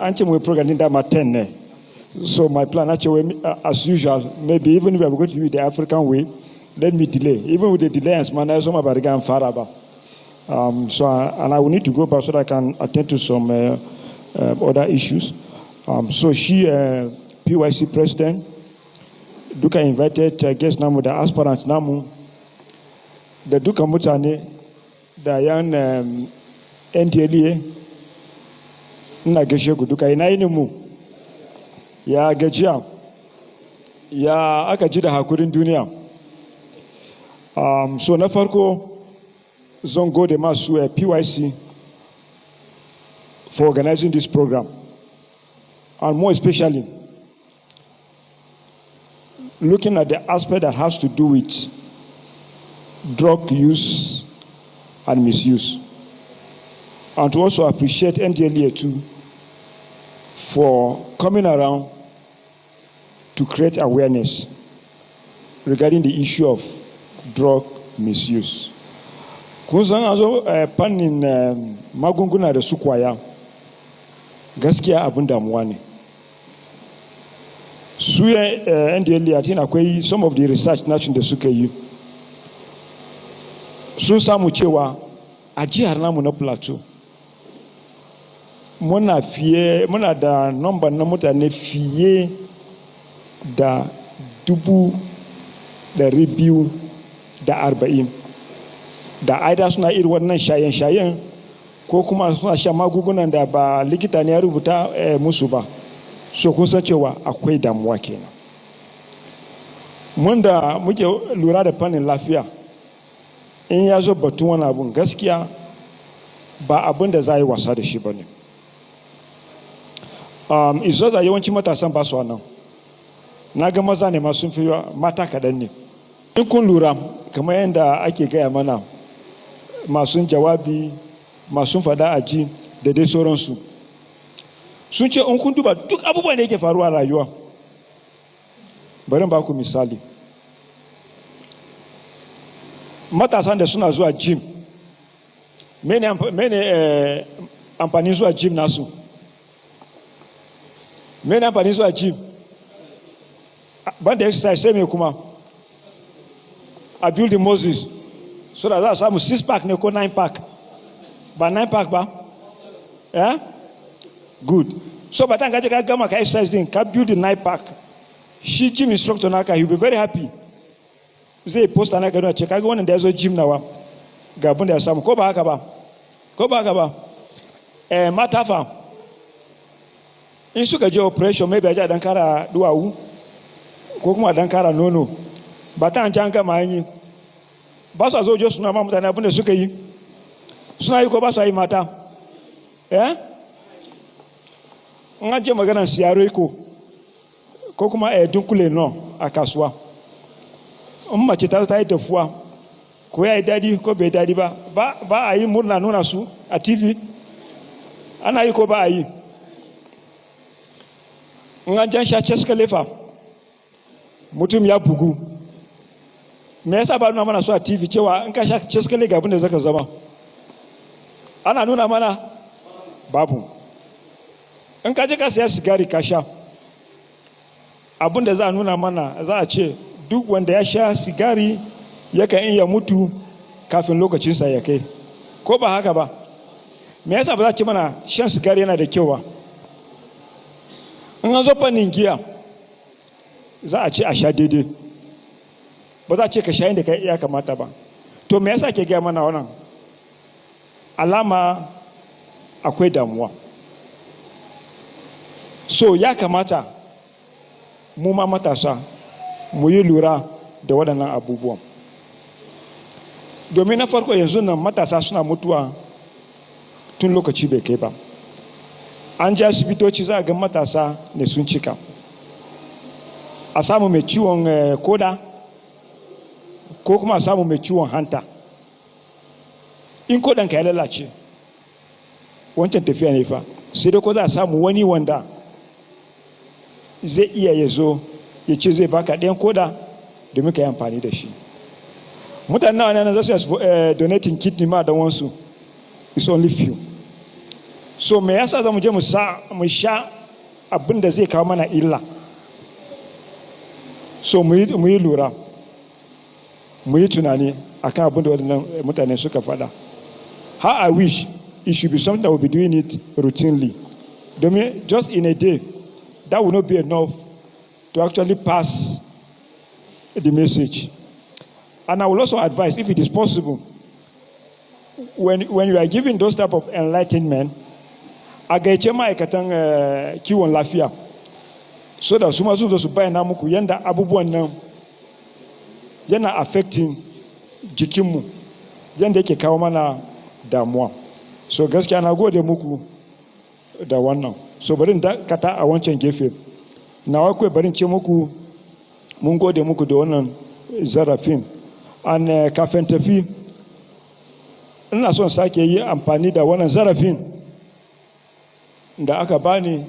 anche program in that 10. So my plan actually, as usual, maybe even if I'm going to do it the African way, let me delay. Even with the delay, and faraba. And I will need to go back so that I can attend to some other issues. So she, PYC president, Duka invited guest namu, the aspirant namu, the Duka Mutane, the young NDLA, Nageshoku Duka inainimu, ya Gajia, ya Akajida Hakurin Dunia. So na farko zan gode masu PYC for organizing this program, and more especially looking at the aspect that has to do with drug use and misuse, and to also appreciate NDLEA too for coming around to create awareness regarding the issue of drug misuse. Kun san azo fannin magunguna da su kwaya gaskiya abin damuwa ne. Su NDLEA tin akwai some of the research nation da suka yi. Sun samu cewa a jihar namu na Plateau muna da number na mutane fiye da 240,000 da aida suna irin wannan shayen-shayen ko kuma suna shan magungunan da ba likita ne ya rubuta musu ba. So kun san cewa akwai damuwa kenan. Mun da muke lura da fannin lafiya, in ya zo batun wani abun gaskiya ba abin da za a yi wasa da shi ba ne. Izo da yawanci matasan ba su wannan. Na ga maza ne masu fi mata kaɗan ne. In kun lura kamar yadda ake gaya mana masu jawabi, masu fada aji da dai sauransu, sun ce in kun duba duk abubuwan da yake faruwa a rayuwa. Bari ba ku misali. Matasan da suna zuwa gym, mene amfanin zuwa gym nasu? Mene amfanin zuwa gym? Banda exercise sai me kuma? A build Moses. So that za a samu 6 pack ne ko 9 pack? Ba 9 pack ba? Yeah? Good. So by the time ka gama ka exercise din, ka build 9 pack. Shi gym instructor naka, he'll be very happy. Zai post ana gano ce kaga wannan da yazo gym nawa ga abin da ya samu, ko ba haka ba? Ko ba haka ba? Mata fa in suka je operation maybe a dan kara duwawu ko kuma dan kara nono, ba ta an jan gama yi ba su zo je suna ma mutane abin da suka yi, suna yi ko ba su yi mata? In an je maganar siyaro ko kuma dunkule no a kasuwa, in mace ta yi dafuwa ko ya yi dadi ko bai dadi ba a yi murna nuna su a TV? Ana yi ko ba a yi? In an jan sha ceskalefa mutum ya bugu, me yasa ba nuna mana su a TV cewa in ka sha ceskale ga abin da zaka zama? Ana nuna mana? Babu. In ka je ka siya sigari ka sha, abin da za a nuna mana za a ce duk wanda ya sha sigari yakan iya mutu kafin lokacinsa ya kai, ko ba haka ba? Me yasa ba za a ce mana shan sigari yana da kyau ba? In an zo fannin giya za a ce a sha daidai, ba za a ce ka sha inda ya kamata ba. To me yasa ke gaya mana wannan? Alama akwai damuwa. So ya kamata mu ma matasa mu yi lura da waɗannan abubuwan. Domin na farko yanzu nan matasa suna mutuwa tun lokaci bai kai ba. An ji asibitoci za a ga matasa ne sun cika. A samu mai ciwon koda ko kuma a samu mai ciwon hanta. In kodanka ya lalace, wancan tafiya ne fa, sai dai ko za a samu wani wanda zai iya ya zo ya ce zai baka ɗayan koda domin ka yi amfani da shi. Mutane nawa ne za su donating kidney ma da wansu? It's only few. So me yasa za mu je mu sha abin da zai kawo mana illa. So mu yi lura, mu yi tunani akan abin da waɗannan mutane suka faɗa. How I wish it should be something that we'll be doing it routinely. Just in a day, that will not be enough to actually pass the message. And I will also advise, if it is possible, when you are giving those type of enlightenment, a gaice ma'aikatan kiwon lafiya, so da su masu da su bayyana muku yanda abubuwan nan yana affecting jikinmu, yanda yake kawo mana damuwa. So gaskiya na gode muku da wannan. So bari dakata a wancan gefe. Nawa kawai bari ce muku mun gode muku da wannan zarafin. An kafin tafi, ina son sake yi amfani da wannan zarafin da aka bani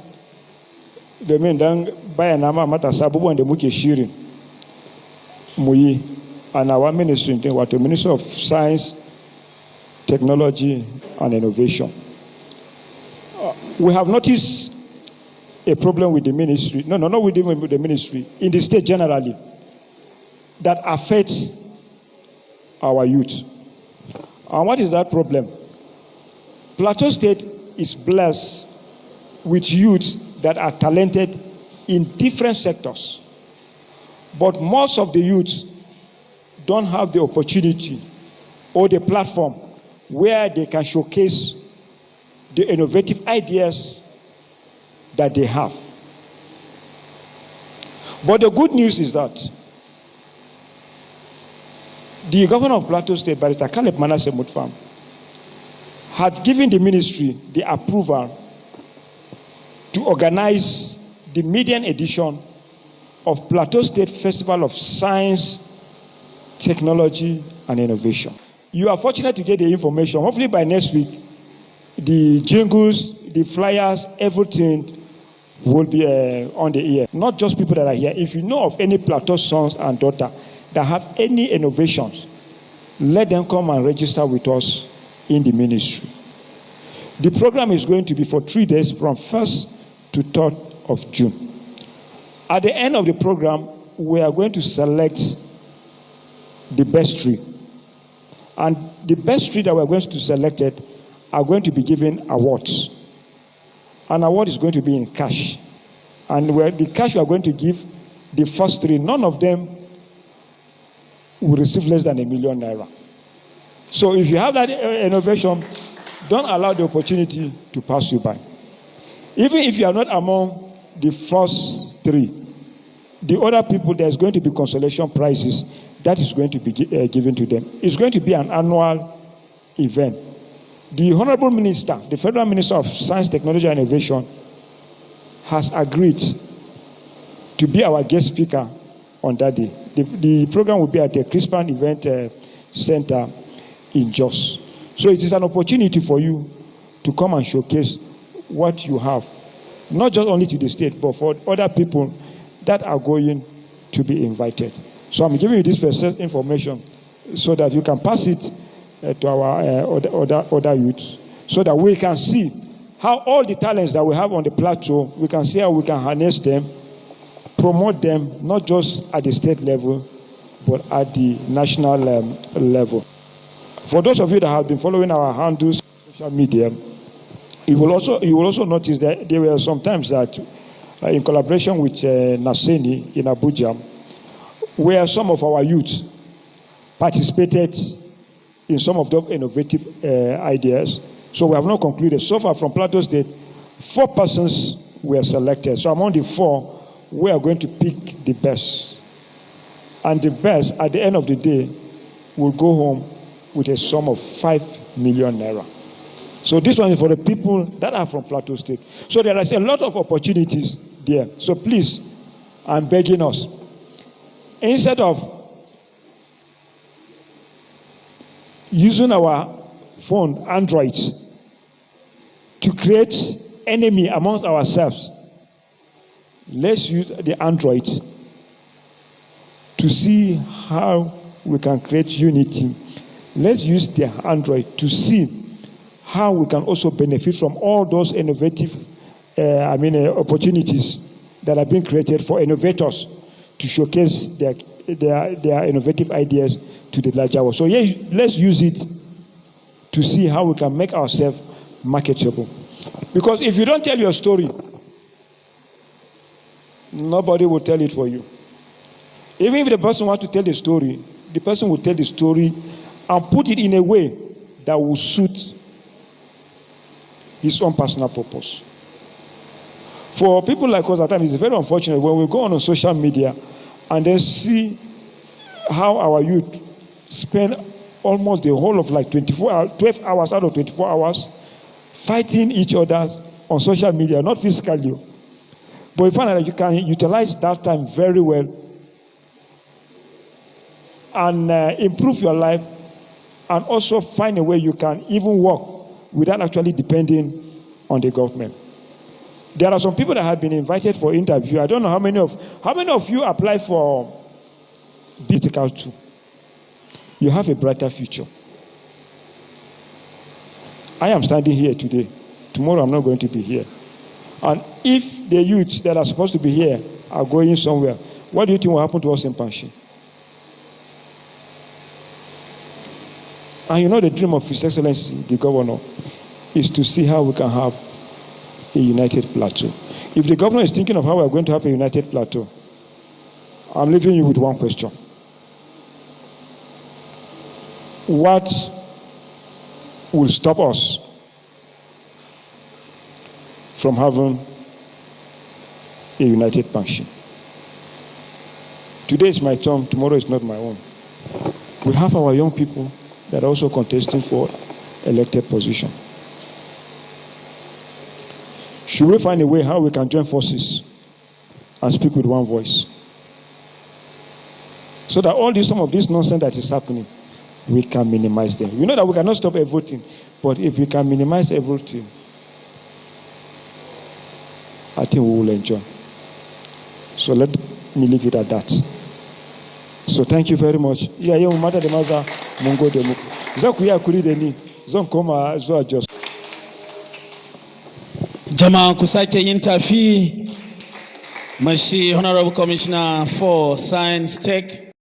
domin dan bayana ma matasa abubuwan da muke shirin mu yi a nawa ministry din, wato Ministry of Science, Technology and Innovation. We have noticed a problem with the ministry, not with the ministry, in the state generally, that affects our youth. And what is that problem? Plateau State is blessed with youth that are talented in different sectors. But most of the youth don't have the opportunity or the platform where they can showcase the innovative ideas that they have. But the good news is that the governor of Plateau State, Barrister Caleb Manasseh Mutfam, has given the ministry the approval to organize the median edition of Plateau State Festival of Science, Technology, and Innovation. You are fortunate to get the information. Hopefully by next week, the jingles, the flyers, everything will be on the air. Not just people that are here. If you know of any Plateau sons and daughters that have any innovations, let them come and register with us in the ministry. The program is going to be for 3 days from 1st to 3rd of June. At the end of the program, we are going to select the best three. And the best three that we're going to select are going to be given awards. An award is going to be in cash. And the cash we are going to give the first three, none of them will receive less than #1 million. So if you have that innovation, don't allow the opportunity to pass you by. Even if you are not among the first three, the other people, there's going to be consolation prizes that is going to be given to them. It's going to be an annual event. The Honorable Minister, the Federal Minister of Science, Technology and Innovation, has agreed to be our guest speaker on that day. The program will be at the Crispan Event Center in Jos. So it is an opportunity for you to come and showcase what you have, not just only to the state, but for other people that are going to be invited. So I'm giving you this first information so that you can pass it to our other youths, so that we can see how all the talents that we have on the plateau, we can see how we can harness them, promote them, not just at the state level, but at the national level. For those of you that have been following our handles, social media, you will also notice that there were some times that, in collaboration with Naseni in Abuja, where some of our youth participated in some of the innovative ideas. So we have not concluded. So far from Plateau State, 4 persons were selected. So among the 4, we are going to pick the best. And the best, at the end of the day, will go home with a sum of #5 million. So this one is for the people that are from Plateau State. So there is a lot of opportunities there. So please, I'm begging us, instead of using our phone, Android, to create enemy amongst ourselves, let's use the Android to see how we can create unity. Let's use the Android to see how we can also benefit from all those innovative opportunities that are being created for innovators to showcase their innovative ideas to the larger world. So let's use it to see how we can make ourselves marketable. Because if you don't tell your story, nobody will tell it for you. Even if the person wants to tell the story, the person will tell the story and put it in a way that will suit his own personal purpose. For people like us at times, it's very unfortunate when we go on social media and then see how our youth spend almost the whole of like 12 hours out of 24 hours fighting each other on social media, not physically. But you find that you can utilize that time very well and improve your life, and also find a way you can even work without actually depending on the government. There are some people that have been invited for interview. I don't know how many of you apply for political too. You have a brighter future. I am standing here today. Tomorrow I'm not going to be here. And if the youth that are supposed to be here are going somewhere, what do you think will happen to us in Panshi? And you know the dream of His Excellency, the governor, is to see how we can have a united Plateau. If the governor is thinking of how we are going to have a united Plateau, I'm leaving you with one question. What will stop us from having a united Panshi? Today is my turn, tomorrow is not my own. We have our young people that are also contesting for elected position. Should we find a way how we can join forces and speak with one voice? So that some of this nonsense that is happening, we can minimize them. We know that we cannot stop everything, but if we can minimize everything, I think we will enjoy. So let me leave it at that. So thank you very much. Jama'a ku sake yin tafi mashi Honorable Commissioner for Science Tech